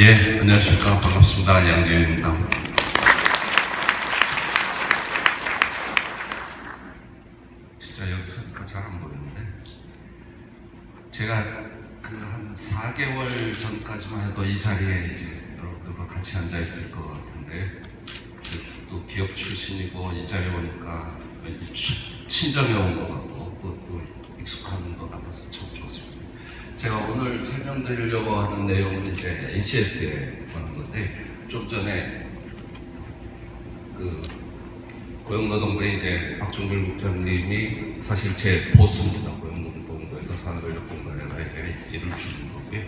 예, 안녕하십니까. 반갑습니다. 양재윤입니다. 진짜 여기서 잘 안 보이는데, 제가 한 4개월 전까지만 해도 이 자리에 이제 여러분들과 같이 앉아 있을 것 같은데, 또 기업 출신이고 이 자리에 오니까 왠지 친정에 온 것 같고 또 익숙한 것 같아서 참 좋습니다. 제가 오늘 설명드리려고 하는 내용은 이제 NCS에 관한 건데, 좀 전에 고용노동부의 이제 박종길 국장님이 사실 제 보수입니다. 고용노동부에서 산업인력공단에다 이제 일을 주는 거고요.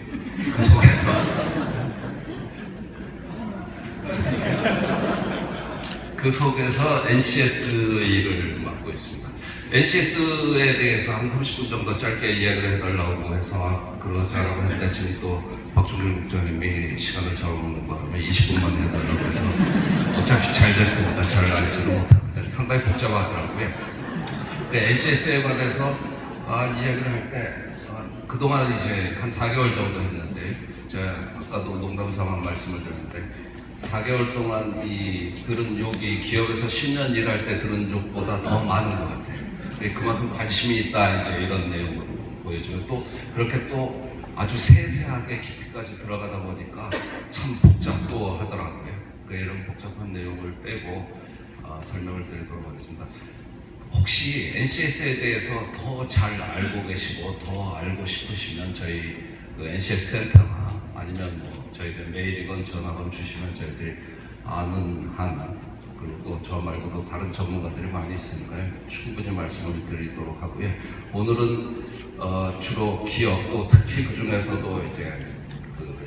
그 속에서 NCS 일을 맡고 있습니다. NCS에 대해서 한 30분 정도 짧게 이야기를 해달라고 해서 그러자라고 했는데, 지금 또 박종길 국장님이 시간을 잡아먹는 바람에 20분만 해달라고 해서 어차피 잘 됐습니다. 잘 알지도 못하는데 상당히 복잡하더라고요. NCS에 관해서 이야기를 할 때 그동안 이제 한 4개월 정도 했는데, 제가 아까도 농담삼아 말씀을 드렸는데 4개월 동안 들은 욕이 기업에서 10년 일할 때 들은 욕보다 더 많은 것 같아요. 그만큼 관심이 있다, 이제 이런 내용으로 보여줘요. 또 그렇게 또 아주 세세하게 깊이까지 들어가다 보니까 참 복잡도 하더라고요. 이런 복잡한 내용을 빼고 설명을 드리도록 하겠습니다. 혹시 NCS에 대해서 더 잘 알고 계시고 더 알고 싶으시면 저희 NCS 센터나 아니면 저희들 메일이건 전화건 주시면 저희들이 아는 한, 그리고 또 저 말고도 다른 전문가들이 많이 있으니까요, 충분히 말씀을 드리도록 하고요. 오늘은 주로 기업, 또 특히 그 중에서도 이제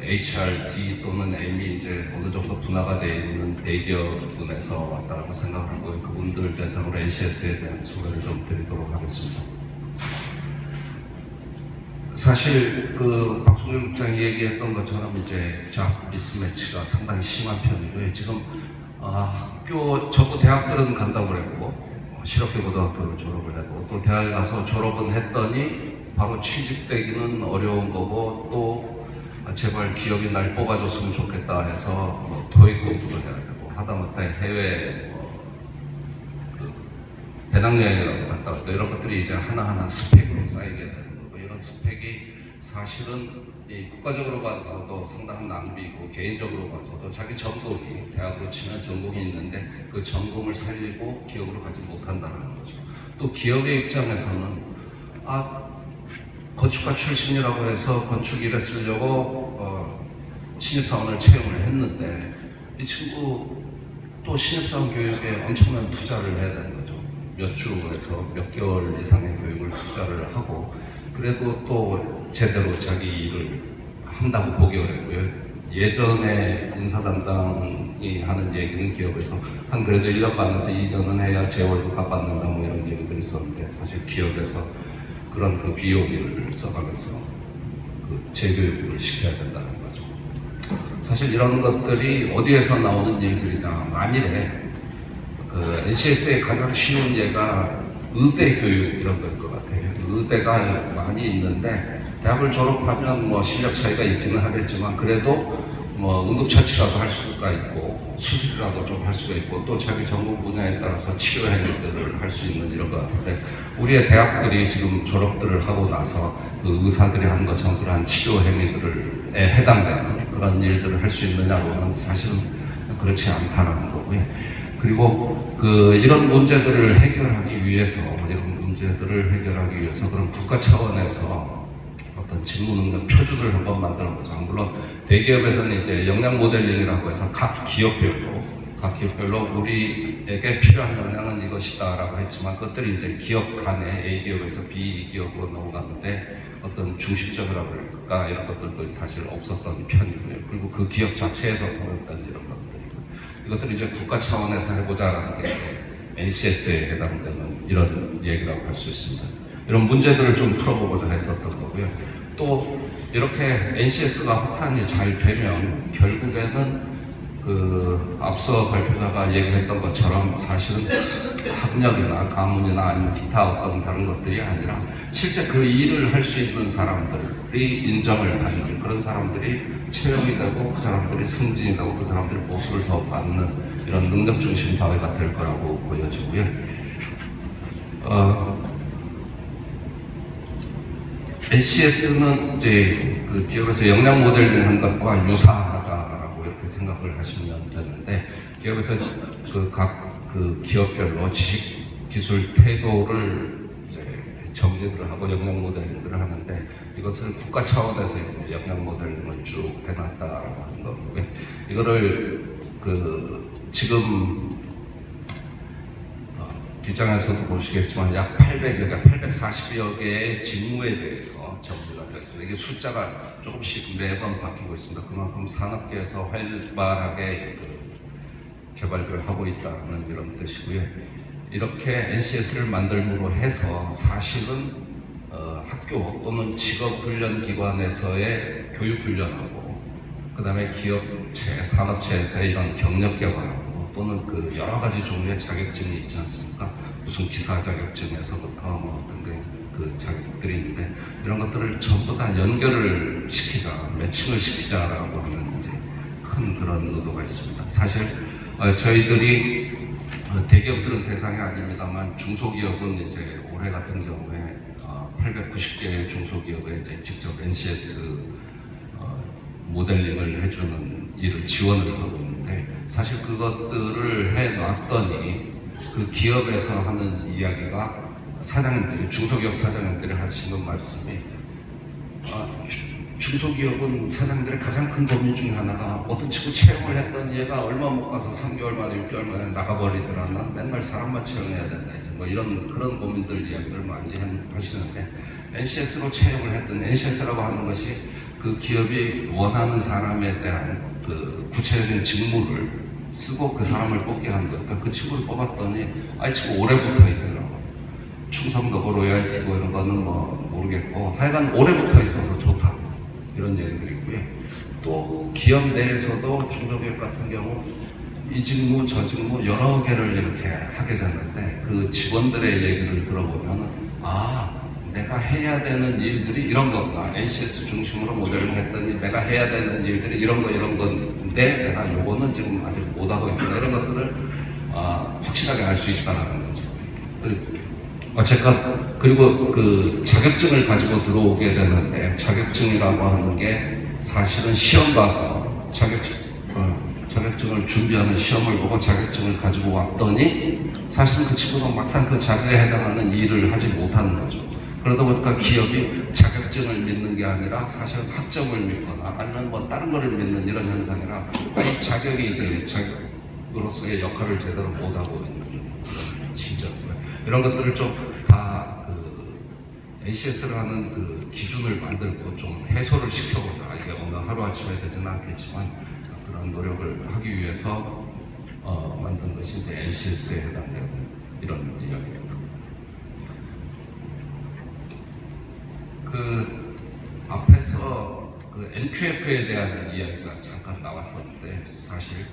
HRD 또는 M이 이제 어느 정도 분화가 되어 있는 대기업분에서 왔다고 생각을 하고요. 그분들 대상으로 NCS에 대한 소개를 좀 드리도록 하겠습니다. 사실 박종길 국장이 얘기했던 것처럼 이제 잡 미스매치가 상당히 심한 편이고요. 지금 저도 대학들은 간다고 그랬고, 실업계고등학교를 졸업을 했고, 또 대학에 가서 졸업은 했더니 바로 취직되기는 어려운 거고, 또 제발 기업이 날 뽑아줬으면 좋겠다 해서 토익 공부도 해야 되고, 하다못해 해외 배낭여행이라도 갔다 왔고, 이런 것들이 이제 하나하나 스펙으로 쌓이게 되는 거고, 이런 스펙이 사실은 국가적으로 봐서도 상당한 낭비이고, 개인적으로 봐서도 자기 전공이, 대학으로 치면 전공이 있는데 그 전공을 살리고 기업으로 가지 못한다는 거죠. 또 기업의 입장에서는 건축가 출신이라고 해서 건축 일에 쓰려고 신입사원을 채용을 했는데, 이 친구 또 신입사원 교육에 엄청난 투자를 해야 되는 거죠. 몇 주에서 몇 개월 이상의 교육을 투자를 하고, 그래도 또 제대로 자기 일을 한다고 보기 어렵고요. 예전에 인사 담당이 하는 얘기는 기업에서 그래도 1년 반에서 2년은 해야 재 월급값 받는다, 이런 얘기들이 있었는데, 사실 기업에서 그런 비용을 써가면서 재교육을 시켜야 된다는 거죠. 사실 이런 것들이 어디에서 나오는 일들이냐, 만일에 NCS의 가장 쉬운 예가 의대 교육 이런 거일 것 같아요. 의대가 많이 있는데, 대학을 졸업하면 실력 차이가 있기는 하겠지만, 그래도 응급처치라도 할 수가 있고, 수술이라도 좀 할 수가 있고, 또 자기 전공 분야에 따라서 치료 행위들을 할 수 있는 이런 것 같은데, 우리의 대학들이 지금 졸업들을 하고 나서 의사들이 하는 것처럼 그러한 치료 행위들에 해당되는 그런 일들을 할 수 있느냐고는 사실은 그렇지 않다는 거고요. 그리고 이런 문제들을 해결하기 위해서, 그런 국가 차원에서 어떤 직무 능력 표준을 한번 만드는 거죠. 물론 대기업에서는 이제 역량 모델링이라고 해서 각 기업별로 우리에게 필요한 역량은 이것이다라고 했지만, 그것들이 이제 기업 간에 A 기업에서 B 기업으로 넘어갔는데, 어떤 중심적이라고 할까, 이런 것들도 사실 없었던 편이고요. 그리고 그 기업 자체에서 통했던 이런 것들이고, 이것들을 이제 국가 차원에서 해보자라는 게 NCS에 해당되는 이런 얘기라고 할 수 있습니다. 이런 문제들을 좀 풀어보고자 했었던 거고요. 또 이렇게 NCS가 확산이 잘 되면 결국에는 앞서 발표자가 얘기했던 것처럼 사실은 학력이나 가문이나 아니면 기타 어떤 다른 것들이 아니라 실제 그 일을 할 수 있는 사람들이 인정을 받는 그런 사람들이 채용이 되고 그 사람들이 승진이 되고 그 사람들이 보수를 더 받는 이런 능력 중심 사회가 될 거라고 보여지고요. NCS는 이제 그 기업에서 역량 모델링 한 것과 유사하다라고 이렇게 생각을 하시면 되는데, 기업에서 각 기업별로 지식, 기술, 태도를 이제 정제를 하고 역량 모델링을 하는데, 이것을 국가 차원에서 이제 역량 모델링을 쭉 해놨다라고 하는 거고요. 이거를 지금 뒷장에서도 보시겠지만 약 840여 개의 직무에 대해서 정리가 되어 있습니다. 이게 숫자가 조금씩 매번 바뀌고 있습니다. 그만큼 산업계에서 활발하게 개발을 하고 있다는 이런 뜻이고요. 이렇게 NCS를 만들므로 해서 사실은 학교 또는 직업훈련기관에서의 교육훈련하고 그 다음에 기업체, 산업체에서의 이런 경력개발하고 또는 여러 가지 종류의 자격증이 있지 않습니까? 무슨 기사 자격증에서부터 어떤 그 자격들이 있는데, 이런 것들을 전부 다 연결을 시키자, 매칭을 시키자라고 하는 이제 큰 그런 의도가 있습니다. 사실 저희들이 대기업들은 대상이 아닙니다만 중소기업은 이제 올해 같은 경우에 890개의 중소기업에 이제 직접 NCS 모델링을 해주는 일을 지원을 하고 있는데, 사실 그것들을 해놨더니 그 기업에서 하는 이야기가 사장님들이, 중소기업 사장님들이 하시는 말씀이 중소기업은 사장님들의 가장 큰 고민 중에 하나가 어떤 친구 채용을 했던 얘가 얼마 못 가서 3개월 만에 6개월 만에 나가버리더라. 난 맨날 사람만 채용해야 된다. 이제 뭐 그런 고민들 이야기를 많이 하시는데, NCS로 채용을 했던, NCS라고 하는 것이 그 기업이 원하는 사람에 대한 구체적인 직무를 쓰고 그 사람을 뽑게 하는 거니까, 그러니까 그 친구를 뽑았더니 이 친구 오래 붙어 있더라고. 충성도고 로열티고 이런 거는 뭐 모르겠고 하여간 오래 붙어 있어서 좋다, 이런 얘기들이 있고요. 또 기업 내에서도 중소기업 같은 경우 이 직무 저 직무 여러 개를 이렇게 하게 되는데, 그 직원들의 얘기를 들어보면은 내가 해야 되는 일들이 이런 거구나. NCS 중심으로 모델을 했더니 내가 해야 되는 일들이 이런 건데 내가 요거는 지금 아직 못하고 있다. 이런 것들을 확실하게 알 수 있다는 거죠. 어쨌건 그리고 자격증을 가지고 들어오게 되는데, 자격증이라고 하는 게 사실은 시험 봐서 자격증을 준비하는 시험을 보고 자격증을 가지고 왔더니 사실은 그 친구는 막상 그 자격에 해당하는 일을 하지 못하는 거죠. 그러다 보니까 기업이 자격증을 믿는 게 아니라 사실은 학점을 믿거나 아니면 뭐 다른 거를 믿는 이런 현상이라, 이 자격이 이제 자격으로서의 역할을 제대로 못하고 있는 시점이고요. 이런 것들을 좀 다 NCS를 하는 기준을 만들고 좀 해소를 시켜보자. 이게 어느 하루아침에 되지는 않겠지만 그런 노력을 하기 위해서 만든 것이 이제 NCS에 해당되는 이런 이야기입니다. 앞에서 NQF에 대한 이야기가 잠깐 나왔었는데, 사실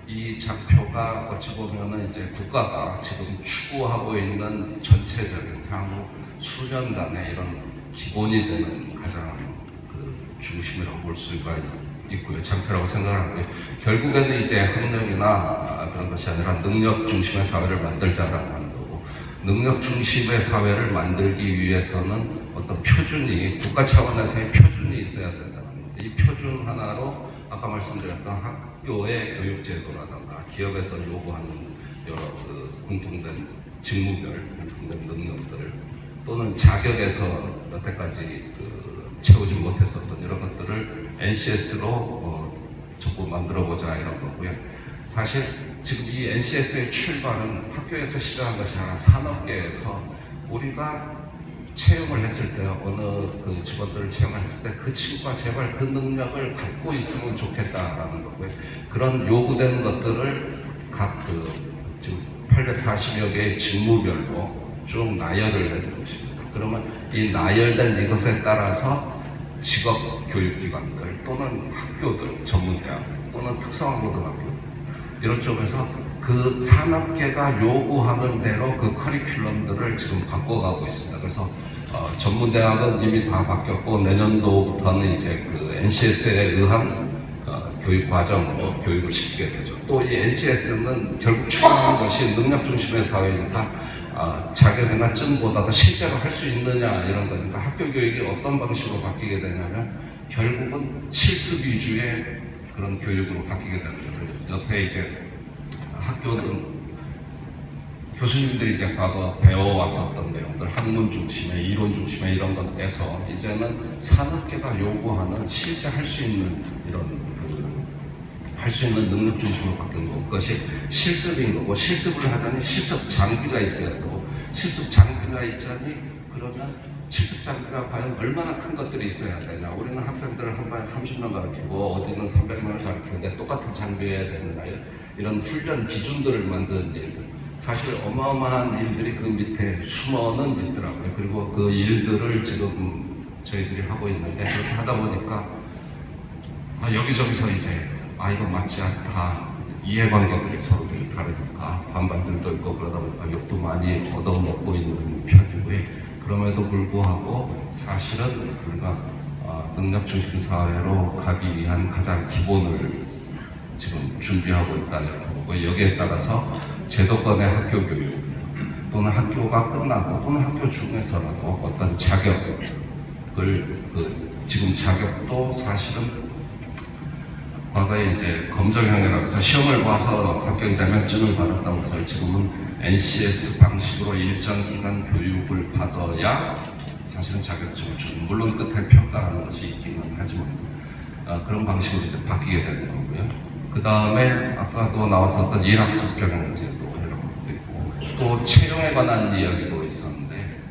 이 장표가 어찌 보면은 이제 국가가 지금 추구하고 있는 전체적인 향후 수년간의 이런 기본이 되는 가장 중심이라고 볼 수가 있고요. 장표라고 생각하고요. 결국에는 이제 학력이나 그런 것이 아니라 능력 중심의 사회를 만들자라고 하는 거고, 능력 중심의 사회를 만들기 위해서는 어떤 표준이, 국가 차원에서의 표준이 있어야 된다는 건데, 이 표준 하나로 아까 말씀드렸던 학교의 교육제도라든가 기업에서 요구하는 여러 공통된 직무별, 공통된 능력들, 또는 자격에서 여태까지 채우지 못했었던 이런 것들을 NCS로 전부 만들어보자, 이런 거고요. 사실 지금 이 NCS의 출발은 학교에서 시작한 것이 아니라 산업계에서 우리가 채용을 했을 때, 어느 직원들을 채용했을 때 그 친구가 제발 그 능력을 갖고 있으면 좋겠다라는 거고요. 그런 요구되는 것들을 각 지금 840여 개의 직무별로 쭉 나열을 해둔 것입니다. 그러면 이 나열된 이것에 따라서 직업 교육기관들 또는 학교들, 전문대학 또는 특성화고등학교 이런 쪽에서 그 산업계가 요구하는 대로 그 커리큘럼들을 지금 바꿔가고 있습니다. 그래서 전문대학은 이미 다 바뀌었고 내년도부터는 이제 그 NCS에 의한 교육 과정으로 교육을 시키게 되죠. 또 이 NCS는 결국 추구하는 것이 능력 중심의 사회니까 자격이나 쯤보다도 실제로 할 수 있느냐 이런 거니까 학교 교육이 어떤 방식으로 바뀌게 되냐면 결국은 실습 위주의 그런 교육으로 바뀌게 되는 거죠. 옆에 이제 학교는 교수님들이 이제 과거 배워왔었던 내용들, 학문 중심의, 이론 중심의 이런 것에서 이제는 산업계가 요구하는 실제 할 수 있는 이런 할 수 있는 능력 중심으로 바뀐 거고, 그것이 실습인 거고, 실습을 하자니 실습 장비가 있어야 되고, 실습 장비가 있자니 그러면 실습 장비가 과연 얼마나 큰 것들이 있어야 되냐. 우리는 학생들을 한 반에 30명 가르치고 어디는 300명을 가르치는데 똑같은 장비여야 되느냐. 이런 훈련 기준들을 만드는 일들. 사실 어마어마한 일들이 그 밑에 숨어는 있더라고요. 그리고 그 일들을 지금 저희들이 하고 있는데 그렇게 하다 보니까 여기저기서 이제 이거 맞지 않다. 이해관계들이 서로 다르니까 반발들도 있고 그러다 보니까 욕도 많이 얻어먹고 있는 편이고요. 그럼에도 불구하고 사실은 우리가 능력 중심 사회로 가기 위한 가장 기본을 지금 준비하고 있다 이렇게 보고, 여기에 따라서 제도권의 학교 교육 또는 학교가 끝나고 또는 학교 중에서라도 어떤 자격을 지금 자격도 사실은 과거에 이제 검정형이라고 해서 시험을 봐서 합격이 되면 증을 받았던 것을 지금은 NCS 방식으로 일정 기간 교육을 받아야 사실은 자격증을 주는, 물론 끝에 평가하는 것이 있기는 하지만 그런 방식으로 이제 바뀌게 되는 거고요. 그 다음에 아까도 나왔었던 일학습 경영제도 이런 것도 있고, 또 채용에 관한 이야기도 있었는데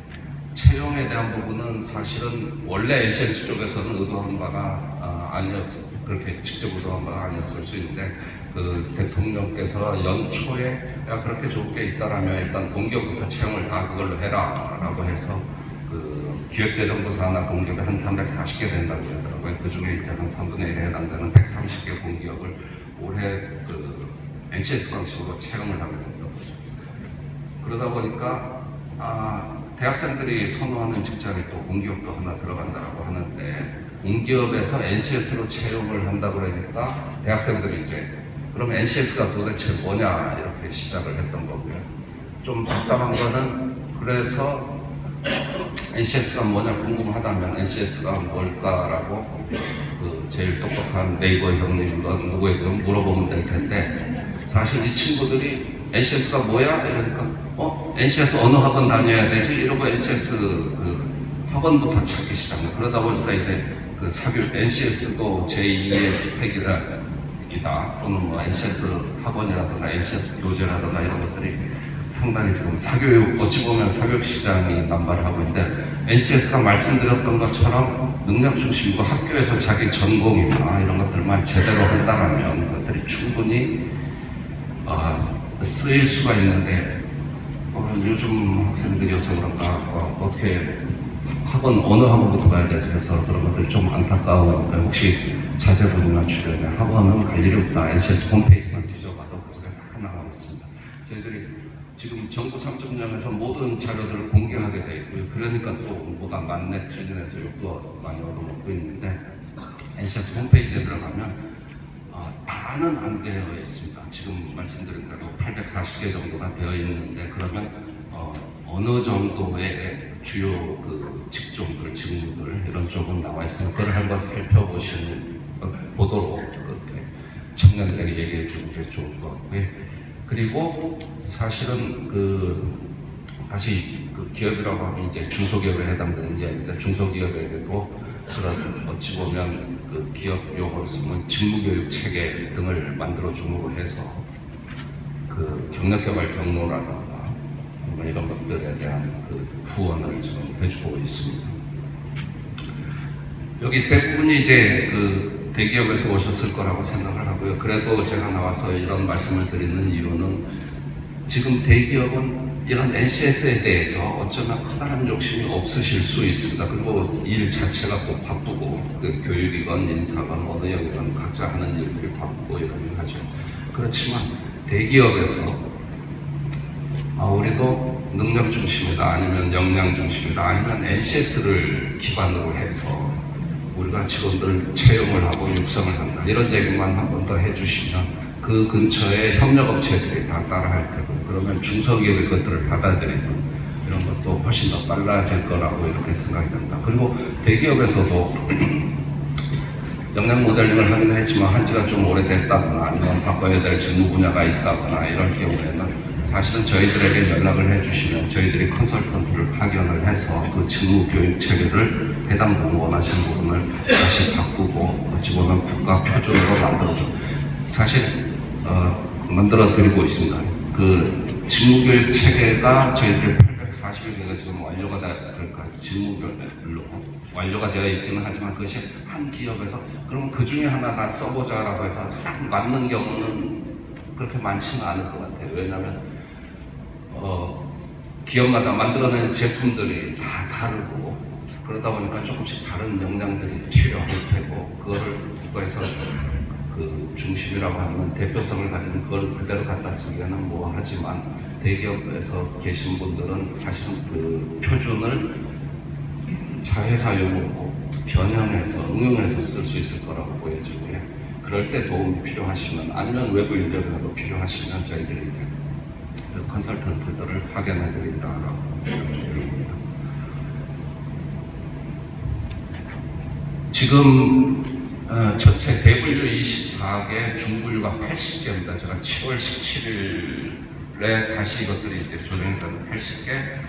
채용에 대한 부분은 사실은 원래 NCS 쪽에서는 의도한 바가 아니었어요. 그렇게 직접 의도한 바가 아니었을 수 있는데 그 대통령께서 연초에 그렇게 좋은 게 있다라면 일단 공기업부터 채용을 다 그걸로 해라 라고 해서 그 기획재정부 산하 공기업이 한 340개 된다고 하더라고요. 그 중에 이제 한 3분의 1에 해당되는 130개 공기업을 올해 그 NCS 방식으로 채용을 하게 된다고 하죠. 그러다 보니까 대학생들이 선호하는 직장에 또 공기업도 하나 들어간다고 하는데, 공기업에서 NCS로 채용을 한다고 그러니까 대학생들이 이제 그럼 NCS가 도대체 뭐냐 이렇게 시작을 했던 거고요. 좀 답답한 거는, 그래서 NCS가 뭐냐 궁금하다면 NCS가 뭘까라고 그 제일 똑똑한 네이버 형님이건 누구에든 물어보면 될 텐데, 사실 이 친구들이 NCS가 뭐야? 이러니까 NCS 어느 학원 다녀야 되지? 이러고 NCS 그 학원부터 찾기 시작해요. 그러다 보니까 이제 그 NCS도 제2의 스펙이다 또는 뭐 NCS 학원이라든가 NCS 교재라든가 이런 것들이 상당히 지금 사교육, 어찌 보면 사교육 시장이 남발을 하고 있는데, NCS가 말씀드렸던 것처럼 능력 중심이고 학교에서 자기 전공이나 이런 것들만 제대로 한다면 그것들이 충분히 쓰일 수가 있는데, 요즘 학생들이어서 그런가 어떻게 어느 학원부터 가야 되지 해서 그런 것들이 좀 안타까운데, 혹시 자제분이나 주변에 학원은 갈 일이 없다, NCS 홈페이지만 뒤져봐도 그 속에 다 나와 있습니다. 저희들이 지금 정부 3.0에서 모든 자료들을 공개하게 돼 있고요. 그러니까 또 뭐가 맞네 틀리네서 욕도 많이 얻어먹고 있는데, NCS 홈페이지에 들어가면 다는 안 되어 있습니다. 지금 말씀드린 대로 840개 정도가 되어 있는데, 그러면 어느 정도의 주요 그 직종들, 직무들 이런 쪽은 나와 있으면 그걸 한번 보도록 그렇게 청년들에게 얘기해 주는 게 좋을 것 같고요. 그리고 사실은 다시 그 기업이라고 하면 이제 중소기업에 해당되는 이야기인데, 중소기업에게도 그런 어찌 보면 그 기업 용어로 쓰면 직무교육 체계 등을 만들어 줌으로 해서 그 경력개발 경로라든가 뭐 이런 것들에 대한 그 후원을 지금 해주고 있습니다. 여기 대부분이 이제 그 대기업에서 오셨을 거라고 생각을 하고요. 그래도 제가 나와서 이런 말씀을 드리는 이유는, 지금 대기업은 이런 NCS에 대해서 어쩌면 커다란 욕심이 없으실 수 있습니다. 그리고 일 자체가 또 바쁘고, 그 교육이건 인사건 어느 영이건 각자 하는 일들이 바쁘고 이러긴 하죠. 그렇지만 대기업에서 우리도 능력 중심이다, 아니면 역량 중심이다, 아니면 NCS를 기반으로 해서 우리가 직원들 채용을 하고 육성을 한다, 이런 얘기만 한 번 더 해주시면 그 근처에 협력업체들이 다 따라할 테고, 그러면 중소기업이 그것들을 받아들이는 이런 것도 훨씬 더 빨라질 거라고 이렇게 생각이 듭니다. 그리고 대기업에서도 역량 모델링을 하긴 했지만 한지가 좀 오래됐다거나 아니면 바꿔야 될 직무 분야가 있다거나 이럴 경우에는 사실은 저희들에게 연락을 해주시면 저희들이 컨설턴트를 파견을 해서 그 직무 교육 체계를 해당 부분 원하시는 부분을 다시 바꾸고 어찌 보면 국가 표준으로 만들어줘. 사실 만들어 드리고 있습니다. 그 직무 교육 체계가 저희들이 840일가 지금 완료가 그러니까 직무별로 완료가 되어 있기는 하지만 그것이 한 기업에서 그러면 그 중에 하나 나 써보자라고 해서 딱 맞는 경우는 그렇게 많지는 않을 것 같아요. 왜냐하면 기업마다 만들어낸 제품들이 다 다르고 그러다 보니까 조금씩 다른 역량들이 필요할 테고, 그거를 국가에서 그 중심이라고 하는 대표성을 가진 그걸 그대로 갖다 쓰기에는 뭐 하지만 대기업에서 계신 분들은 사실은 그 표준을 자회사용으로 변형해서 응용해서 쓸 수 있을 거라고 보여지고요. 그럴 때 도움이 필요하시면 아니면 외부 인력이라도 필요하시면 저희들이 이제 그 컨설턴트들을 파견해 드린다라고 얘기합니다. 지금 전체 W24개, 중분류가 80개입니다. 제가 7월 17일에 다시 이것들이 이제 조정이 되는 80개,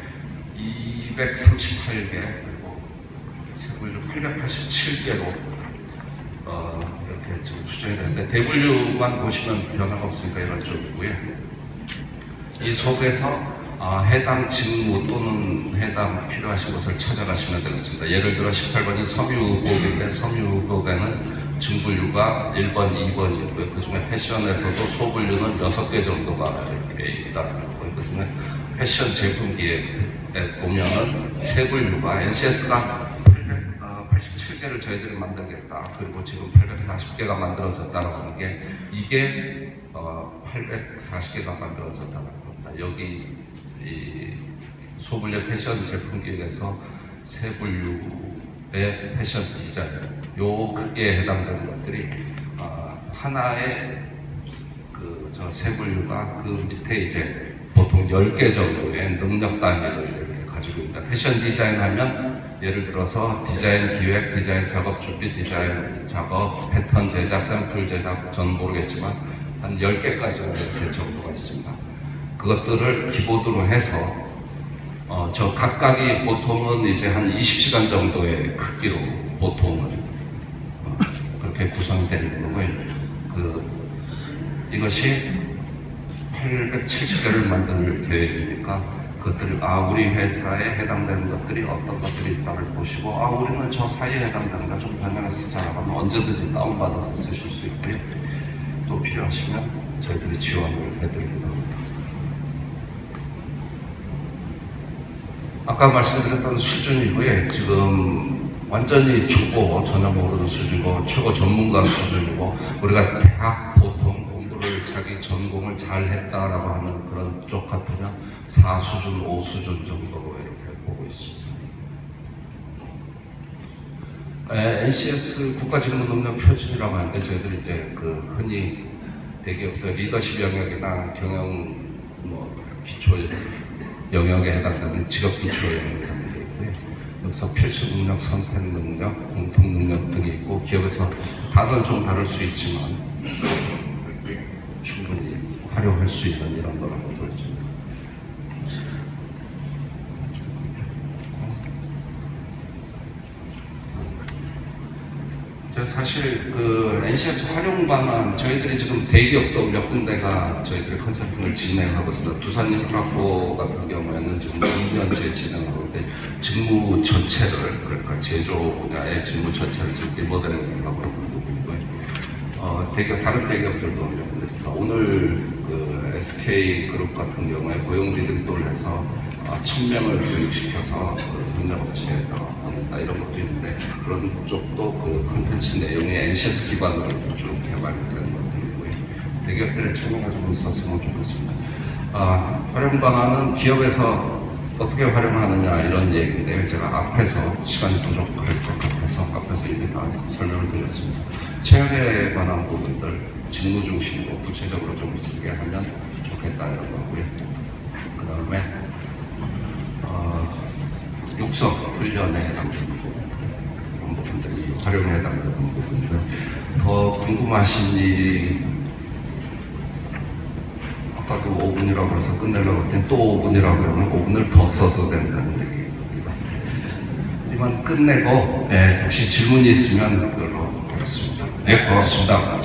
238개, 그리고 세분류 887개로 이렇게 지금 수정이 되는데, 대분류만 보시면 변화가 없으니까 이런 쪽이고요. 이 속에서 해당 직무 또는 해당 필요하신 것을 찾아가시면 되겠습니다. 예를 들어 18번이 섬유의복인데, 섬유의복에는 증분류가 1번, 2번이고요. 그 중에 패션에서도 소분류는 6개 정도가 이렇게 있다고. 그 중에 패션 제품기에 보면은 세분류가 NCS가 887개를 저희들이 만들겠다. 그리고 지금 840개가 만들어졌다라고 하는 게, 이게 840개가 만들어졌다는 겁니다. 여기 이 소분류 패션 제품기에서 세분류의 패션 디자인, 요 크기에 해당되는 것들이 하나의 저 세분류가 그 밑에 이제 보통 10개 정도의 능력 단위를 이렇게 가지고 있다. 패션 디자인 하면 예를 들어서 디자인 기획, 디자인 작업 준비, 디자인 작업, 패턴 제작, 샘플 제작, 전 모르겠지만 한 10개까지는 이렇게 정도가 있습니다. 그것들을 기본으로 해서 저 각각이 보통은 이제 한 20시간 정도의 크기로 보통은 그렇게 구성이 되는 거고요. 이것이 870개를 만들 계획이니까 그것들을 우리 회사에 해당되는 것들이 어떤 것들이 있다를 보시고 우리는 저 사이에 해당되는 거 좀 변형해서 쓰자라고 하면 언제든지 다운받아서 쓰실 수 있고요. 또 필요하시면 저희들이 지원을 해드리기도 합니다. 아까 말씀드렸던 수준이고요. 지금 완전히 초보, 전혀 모르는 수준이고 최고 전문가 수준이고, 우리가 대학 보통 공부를 자기 전공을 잘 했다라고 하는 그런 쪽 같으면 4수준, 5수준 정도로 이렇게 보고 있습니다. NCS 국가직무능력 표준이라고 하는데, 저희들이 이제 흔히 대기업에서 리더십 영역이나 경영 기초 영역에 해당되는 직업 기초 영역이라는 게 있고요. 여기서 필수 능력, 선택 능력, 공통 능력 등이 있고, 기업에서 단어는 좀 다를 수 있지만 충분히 활용할 수 있는 이런 거라고 보여집니다. 사실 NCS 활용 방안, 저희들이 지금 대기업도 몇 군데가 저희들이 컨설팅을 진행하고 있습니다. 두산 인프라코 같은 경우에는 지금 2년째 진행하고 있는데, 직무 전체를, 그러니까 제조 분야의 직무 전체를 지금 리모델링 하고 있는 부분이고요. 다른 대기업들도 몇 군데 있습니다. 오늘 SK 그룹 같은 경우에 고용 리딩도를 해서 1000명을 교육시켜서 협력업체에다 보낸다, 이런 것도 있는데, 그런 쪽도 컨텐츠 내용이 NCS 기반으로 쭉 개발되는 것들이고요. 대기업들의 참여가 좀 있었으면 좋겠습니다. 활용 방안은 기업에서 어떻게 활용하느냐 이런 얘기인데 제가 앞에서 시간이 부족할 것 같아서 앞에서 이미 다 설명을 드렸습니다. 체육에 관한 부분들 직무 중심으로 구체적으로 좀 쓰게 하면 좋겠다 이런 거고요. 그 다음에 육성 훈련에 해당되는 부분들이 활용에 해당되는 부분들 더 궁금하신 일이 아까도 5분이라고 해서 끝내려고 했더니 또 5분이라고 하면 5분을 더 써도 된다는 얘기입니다. 이만 끝내고 혹시 질문이 있으면 그걸로 하겠습니다. 네, 고맙습니다.